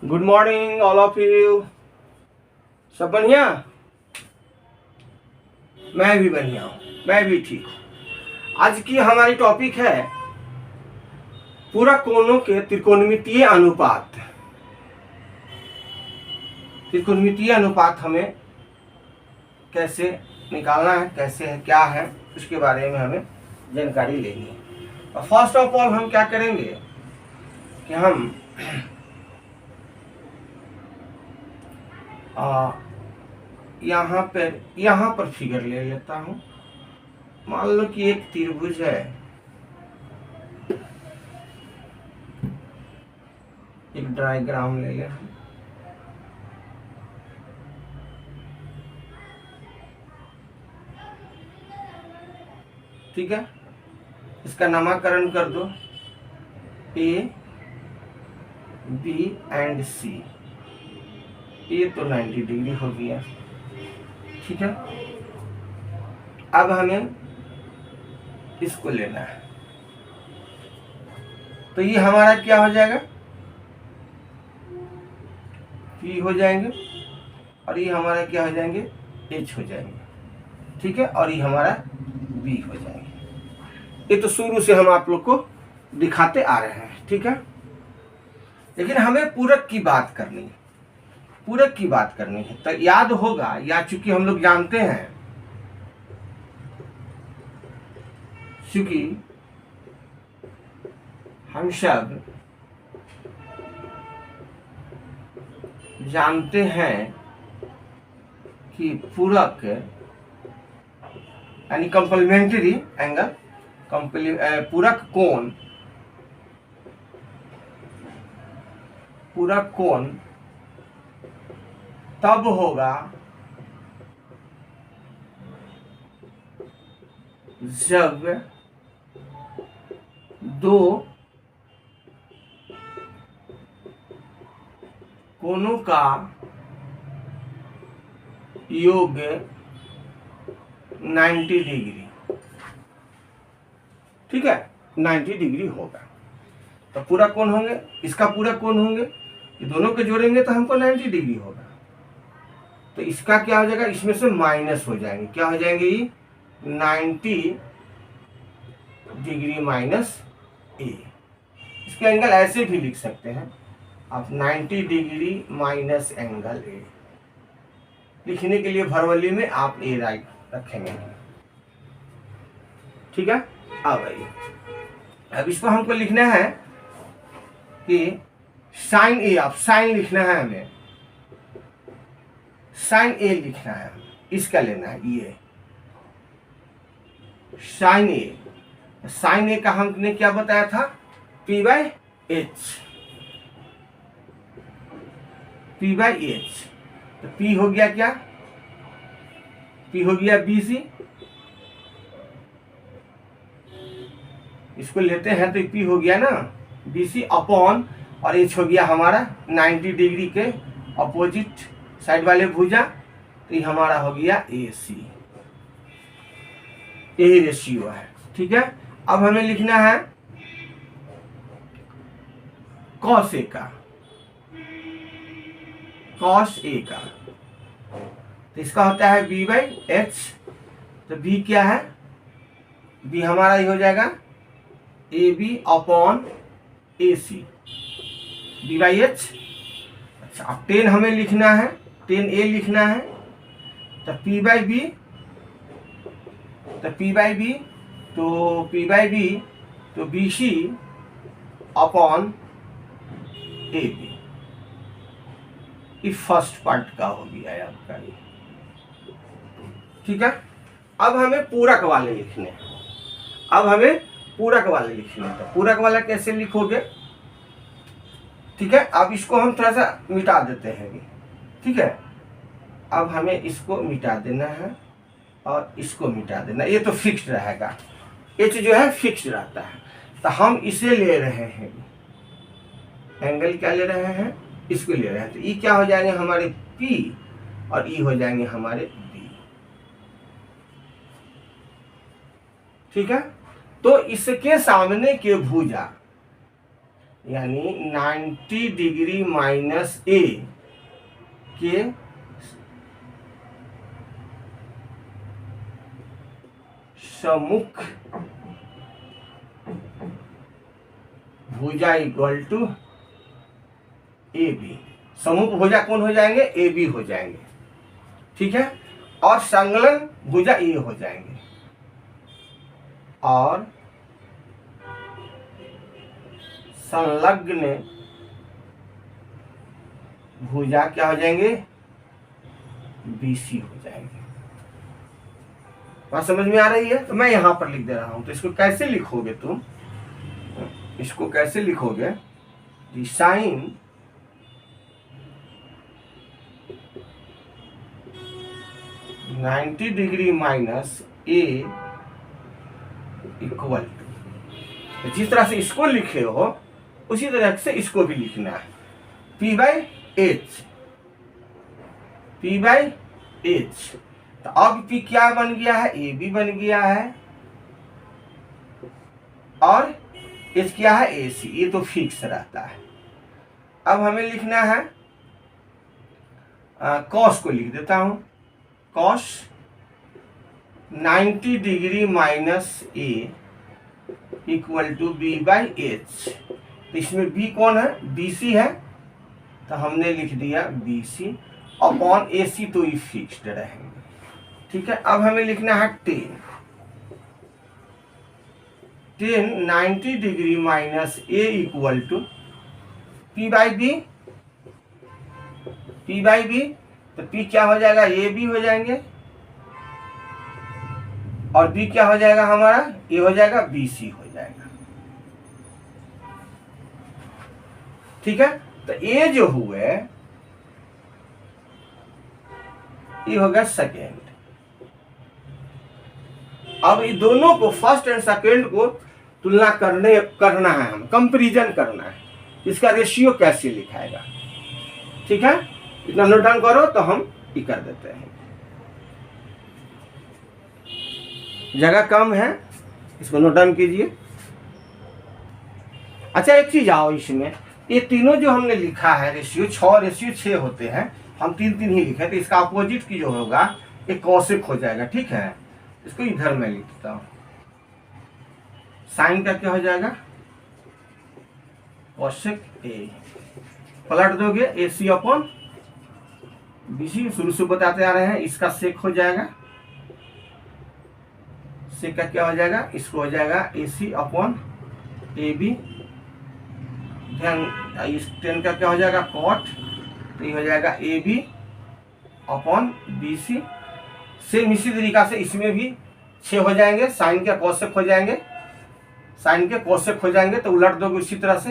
Good morning all of you. सब बढ़िया? मैं भी बढ़िया हूँ, मैं भी ठीक हूँ। आज की हमारी टॉपिक है पूरक कोणों के त्रिकोणमितीय अनुपात। त्रिकोणमितीय अनुपात हमें कैसे निकालना है, कैसे है, क्या है, उसके बारे में हमें जानकारी लेनी है। और फर्स्ट ऑफ ऑल हम क्या करेंगे कि हम यहाँ पर फिगर ले लेता हूँ। मान लो कि एक त्रिभुज है, एक डायग्राम ले लें। ठीक है, इसका नामकरण कर दो ए बी एंड सी। ये तो 90 डिग्री हो गया। ठीक है, अब हमें इसको लेना है, तो ये हमारा क्या हो जाएगा, P हो जाएंगे, और ये हमारा क्या हो जाएंगे, H हो जाएंगे। ठीक है, और ये हमारा B हो जाएंगे। ये तो शुरू से हम आप लोग को दिखाते आ रहे हैं। ठीक है, लेकिन हमें पूरक की बात करनी है, पूरक की बात करनी है। तो याद होगा, या चूंकि हम लोग जानते हैं, चूंकि हम सब जानते हैं कि पूरक यानी कंप्लीमेंट्री एंगल, पूरक कोण तब होगा जब दो कोणों का योग 90 डिग्री, ठीक है, 90 डिग्री होगा। तो पूरा कोण होंगे, इसका पूरा कोण होंगे, ये दोनों के जोड़ेंगे तो हमको 90 डिग्री होगा। तो इसका क्या हो जाएगा, इसमें से माइनस हो जाएंगे, क्या हो जाएंगे, ये 90 डिग्री माइनस ए। इसके एंगल ऐसे भी लिख सकते हैं आप, 90 डिग्री माइनस एंगल ए। लिखने के लिए भरवली में आप ए राइट रखेंगे। ठीक है, अब इसको हमको लिखना है कि साइन ए, आप साइन लिखना है, हमें साइन ए लिखना है, इसका लेना है ये साइन ए। साइन ए का हमने क्या बताया था, P by H, P by H. तो P हो गया क्या, P हो गया BC। इसको लेते हैं तो P हो गया ना BC अपॉन, और H हो गया हमारा 90 डिग्री के अपोजिट साइड वाले भुजा, तो ये हमारा हो गया AC। यही रेशियो है। ठीक है, अब हमें लिखना है कॉस ए का, कॉस ए का, तो इसका होता है B बाई एच। तो B क्या है, B हमारा ये हो जाएगा AB upon AC, B by H. अच्छा, अब 10 हमें लिखना है, 10A लिखना है, तो P बाई B, तो P बाई B, तो P बाई B, तो BC अपॉन AB। ये फर्स्ट पार्ट का हो गया आपका ये। ठीक है, अब हमें पूरक वाले लिखने हैं, अब हमें पूरक वाले लिखने हैं। तो पूरक वाला कैसे लिखोगे, ठीक है, अब इसको हम थोड़ा सा मिटा देते हैं। ठीक है, अब हमें इसको मिटा देना है और इसको मिटा देना, ये तो फिक्स रहेगा, H जो है फिक्स रहता है। तो हम इसे ले रहे हैं, एंगल क्या ले रहे हैं, इसको ले रहे हैं। तो ये क्या हो जाएंगे हमारे P, और ये हो जाएंगे हमारे B। ठीक है, तो इसके सामने के भुजा यानी 90 डिग्री माइनस ए के सम्मुख भुजा इक्वल टू ए बी। सम्मुख भुजा कौन हो जाएंगे? ए बी हो जाएंगे, ठीक है। और संलग्न भुजा ए हो जाएंगे, और संलग्न भुजा क्या हो जाएंगे? बीसी हो जाएंगे। बात समझ में आ रही है? तो मैं यहां पर लिख दे रहा हूं। तो इसको कैसे लिखोगे तुम? इसको कैसे लिखोगे? Sine 90 degree minus A equal to, जिस तरह से इसको लिखे हो उसी तरह से इसको भी लिखना है। P by H, P by H. तो अब P क्या बन गया है? ए बी बन गया है, और H क्या है? ए सी। ये तो फिक्स रहता है। अब हमें लिखना है कॉस को लिख देता हूं। Cos 90 degree minus A equal to B by H. तो इसमें बी कौन है? BC है, तो हमने लिख दिया BC अपॉन AC, तो ये फिक्स्ड रहेंगे, ठीक है। अब हमें लिखना है 10 90 degree minus A equal to P by B. P by B, तो P क्या हो जाएगा? ए बी हो जाएंगे, और B क्या हो जाएगा हमारा? ये हो जाएगा BC हो जाएगा, ठीक है। तो ये जो हुए ये हो गया सेकेंड। अब ये दोनों को, फर्स्ट एंड सेकेंड को तुलना करना है, हम कंपैरिजन करना है। इसका रेशियो कैसे लिखाएगा, ठीक है। इतना नोट डाउन करो तो हम ये कर देते हैं। जगह कम है, इसको नोट डाउन कीजिए। अच्छा एक चीज आओ, इसमें ये तीनों जो हमने लिखा है रेशियो 6 होते हैं, हम 3 ही लिखे। तो इसका अपोजिट की जो होगा ये कौशिक हो जाएगा, ठीक है। इसको इधर मैं लिख देता हूं। साइन का क्या हो जाएगा? कौशिक ए, पलट दोगे AC अपॉन BC। शुरू से बताते आ रहे हैं, इसका सेक हो जाएगा। सेक का क्या हो जाएगा? इसको हो जाएगा AC अपॉन AB। इस 10 का क्या हो जाएगा? कॉट, तो ये हो जाएगा AB अपॉन BC। सेम इसी तरीका से इसमें भी 6 हो जाएंगे, साइन के कौशिक हो जाएंगे, साइन के कौशिक हो जाएंगे। तो उलट दोगे उसी तरह से,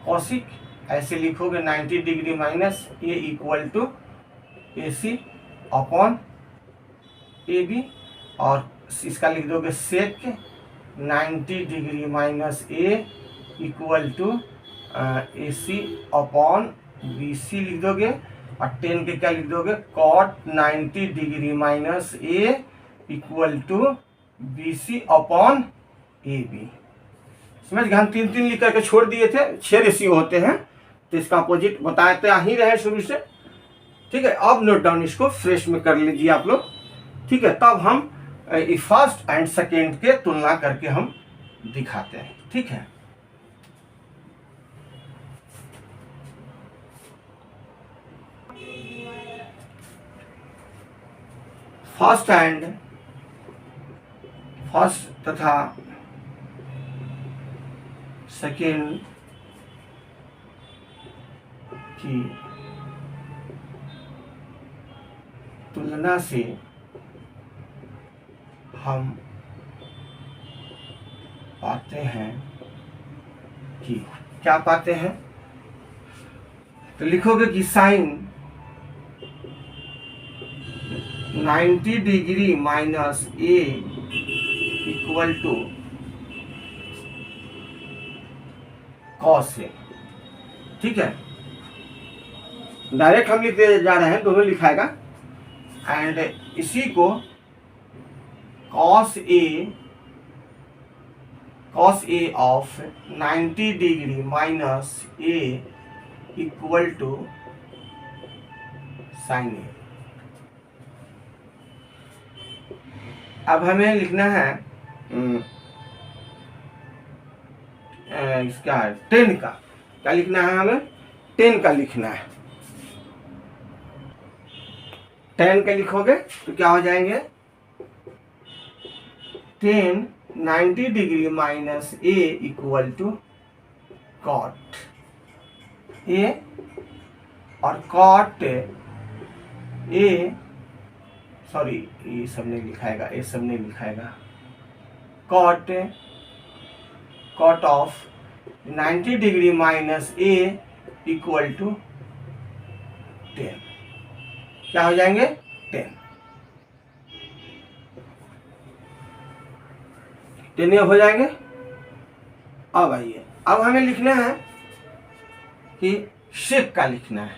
कौशिक ऐसे लिखोगे 90 degree minus A equal to AC upon AB, और इसका लिख दोगे sec 90 degree minus A equal to AC upon BC लिख दोगे, और 10 के क्या लिख दोगे? Cot 90 degree minus A equal to BC upon AB। समझ गए? हम 3 लिख करके छोड़ दिए थे, 6 रेशियो होते हैं, तो इसका अपोजिट बताते ही रहे शुरू से, ठीक है। अब नोट डाउन इसको फ्रेश में कर लीजिए आप लोग, ठीक है। तब हम फर्स्ट एंड सेकेंड के तुलना करके हम दिखाते हैं, ठीक है। फर्स्ट तथा सेकेंड की तुलना से हम पाते हैं कि क्या पाते हैं? तो लिखोगे कि sine 90 degree minus A equal to cos A, ठीक है। डायरेक्ट हम लिखते जा रहे हैं, दोनों लिखाएगा। एंड इसी को cos A cos A of 90 degree minus A equal to sin A। अब हमें लिखना है इसका 10 का, क्या लिखना है हमें? 10 का लिखना है। 10 का लिखोगे तो क्या हो जाएंगे? 10 90 degree minus A equal to cot A, और कॉट A, सॉरी ये सब नहीं लिखाएगा, ये सब नहीं लिखाएगा, cot of 90 degree minus A equal to 10, क्या हो जाएंगे? 10 हो जाएंगे। अब आइए, अब हमें लिखना है कि सेक का लिखना है।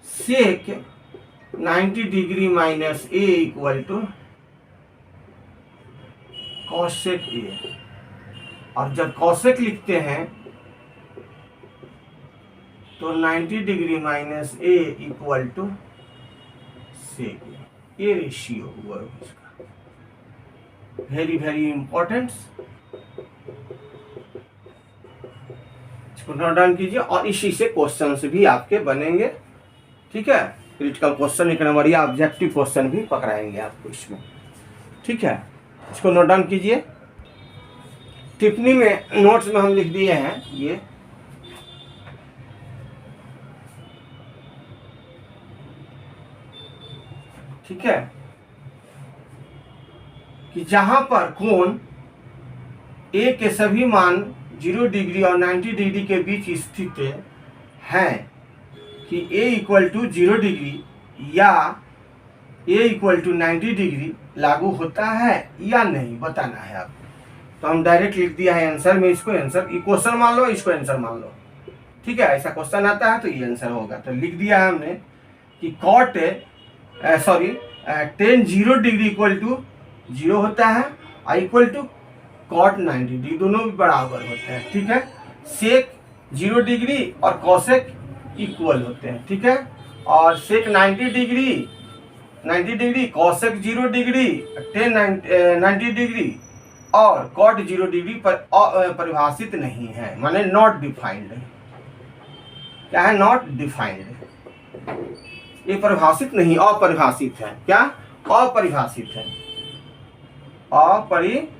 Sec 90 degree minus A equal to cosec A, और जब कॉसेक लिखते हैं तो 90 degree minus A equal to sec, ये रेशियो हुआ इसका। वेरी वेरी इंपॉर्टेंट, इसको नोट डाउन कीजिए, और इसी से क्वेश्चन भी आपके बनेंगे। ठीक है, क्रिटिकल क्वेश्चन, एक नंबर या ऑब्जेक्टिव क्वेश्चन भी पकड़ाएंगे आपको इसमें। ठीक है, इसको नोट डाउन कीजिए। टिप्पणी में नोट्स में हम लिख दिए हैं ये, ठीक है, कि जहां पर कोण A के सभी मान 0 डिग्री और 90 डिग्री के बीच स्थित हैं, कि A इक्वल टू 0 डिग्री या A इक्वल टू 90 डिग्री लागू होता है या नहीं, बताना है आपको। तो हम डायरेक्ट लिख दिया है आंसर में, इसको आंसर, क्वेश्चन मान लो, इसको आंसर मान लो। ठीक है, ऐसा क्वेश्चन आता है तो ये आंसर होगा। तो लिख दिया है हमने कि कॉट 10 0 डिग्री इक्वल टू 0 होता है, और इक्वल टू कॉट 90 डिग्री, दोनों भी बराबर होते हैं। ठीक है, सेक 0 डिग्री और कॉसेक इक्वल होते हैं। ठीक है, और सेक 90 डिग्री, कॉसेक 0 डिग्री, 90 डिग्री, और कॉट 0 डिग्री पर परिभाषित नहीं है, माने नॉट डिफाइंड। क्या है? नॉट डिफाइंड, ये परिभाषित नहीं, अपरिभाषित है। क्या? अपरिभाषित है, अपरिभाषित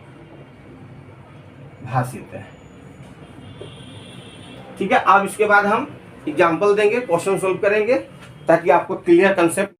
है। ठीक है, अब इसके बाद हम एग्जाम्पल देंगे, क्वेश्चन सोल्व करेंगे, ताकि आपको क्लियर कंसेप्ट